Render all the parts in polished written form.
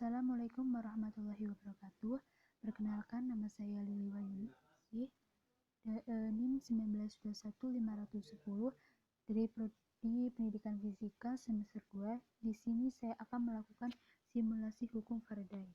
Assalamualaikum warahmatullahi wabarakatuh. Perkenalkan, nama saya Lili Wayuningsih, NIM 1921510 dari Prodi Pendidikan Fisika semester 2. Di sini saya akan melakukan simulasi hukum Faraday.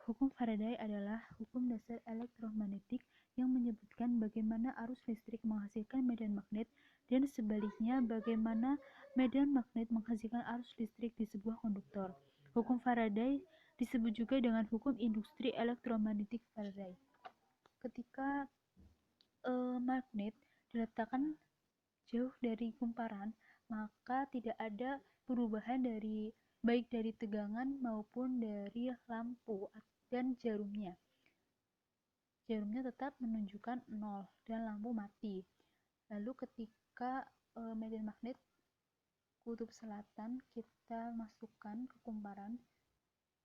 Hukum Faraday adalah hukum dasar elektromagnetik yang menyebutkan bagaimana arus listrik menghasilkan medan magnet dan sebaliknya bagaimana medan magnet menghasilkan arus listrik di sebuah konduktor. Hukum Faraday disebut juga dengan hukum industri elektromagnetik Faraday. Ketika magnet diletakkan jauh dari kumparan, maka tidak ada perubahan baik dari tegangan maupun dari lampu dan jarumnya. Jarumnya tetap menunjukkan 0 dan lampu mati. Lalu ketika medan magnet kutub selatan kita masukkan ke kumparan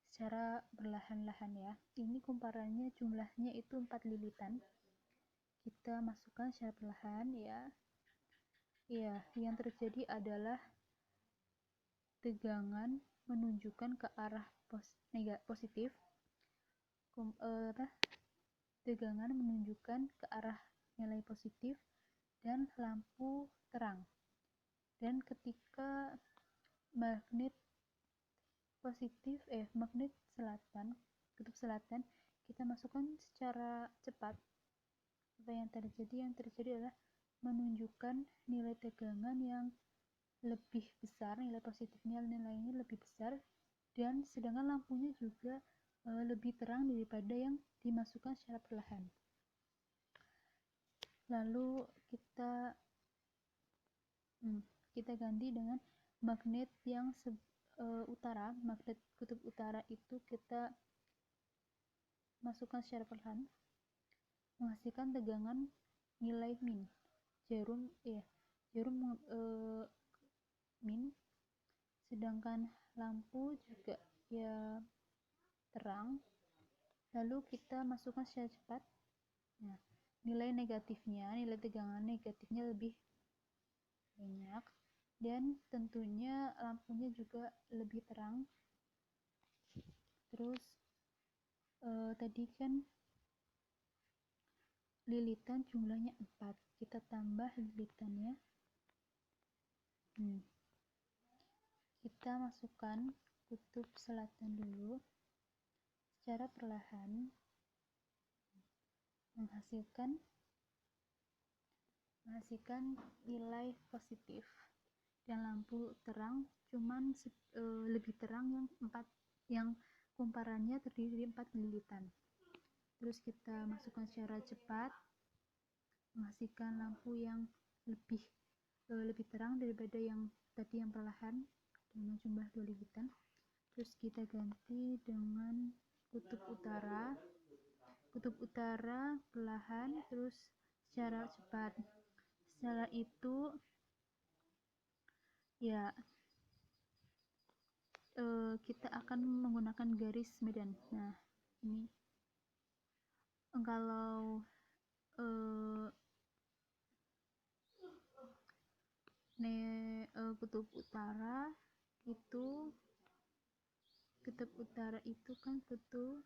secara perlahan-lahan ya. Ini kumparannya jumlahnya itu 4 lilitan. Kita masukkan secara perlahan ya. Ya, yang terjadi adalah tegangan menunjukkan ke arah positif. Tegangan menunjukkan ke arah nilai positif dan lampu terang. Dan ketika magnet kutub selatan kita masukkan secara cepat, apa yang terjadi? Yang terjadi adalah menunjukkan nilai tegangan yang lebih besar, nilai positifnya nilainya lebih besar, dan sedangkan lampunya juga lebih terang daripada yang dimasukkan secara perlahan. Lalu kita ganti dengan magnet yang utara. Magnet kutub utara itu kita masukkan secara perlahan, menghasilkan tegangan nilai min, jarum min, sedangkan lampu juga ya terang. Lalu kita masukkan secara cepat. Nah, nilai tegangan negatifnya lebih banyak, dan tentunya lampunya juga lebih terang. Terus tadi kan lilitan jumlahnya 4, kita tambah lilitannya. Kita masukkan kutub selatan dulu secara perlahan, menghasilkan nilai positif dan lampu terang, cuman lebih terang yang kumparannya terdiri dari 4 lilitan. Terus kita masukkan secara cepat, menghasilkan lampu yang lebih terang daripada yang tadi yang perlahan dengan jumlah 2 lilitan. Terus kita ganti dengan kutub utara perlahan, terus secara cepat. Setelah itu ya kita akan menggunakan garis medan. Nah, ini kalau kutub utara itu kan kutub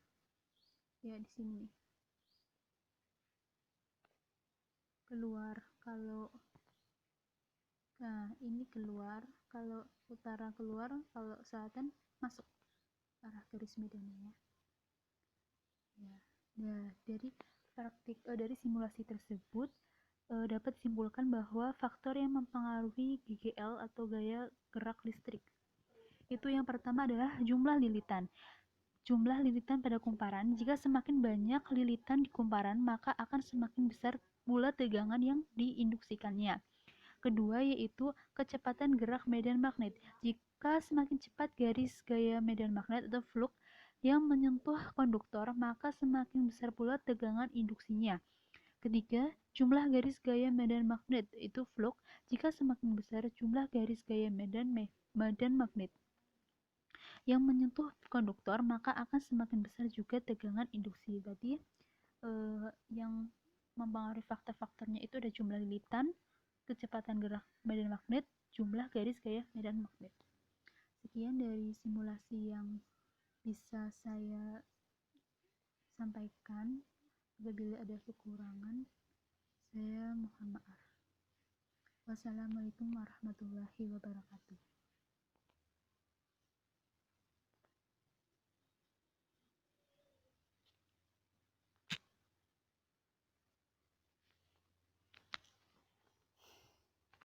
ya di sini keluar. Ini keluar, kalau utara keluar, kalau selatan masuk arah garis medannya ya. Nah, dari simulasi tersebut dapat disimpulkan bahwa faktor yang mempengaruhi GGL atau gaya gerak listrik itu yang pertama adalah jumlah lilitan pada kumparan. Jika semakin banyak lilitan di kumparan, maka akan semakin besar pula tegangan yang diinduksikannya. Kedua yaitu kecepatan gerak medan magnet. Jika semakin cepat garis gaya medan magnet atau flux yang menyentuh konduktor, maka semakin besar pula tegangan induksinya. Ketiga, jumlah garis gaya medan magnet itu flux. Jika semakin besar jumlah garis gaya medan magnet yang menyentuh konduktor, maka akan semakin besar juga tegangan induksi. Berarti yang mempengaruhi faktor-faktornya itu ada jumlah lilitan, kecepatan gerak medan magnet, jumlah garis gaya medan magnet. Sekian dari simulasi yang bisa saya sampaikan. Apabila ada kekurangan, saya mohon maaf. Wassalamualaikum warahmatullahi wabarakatuh.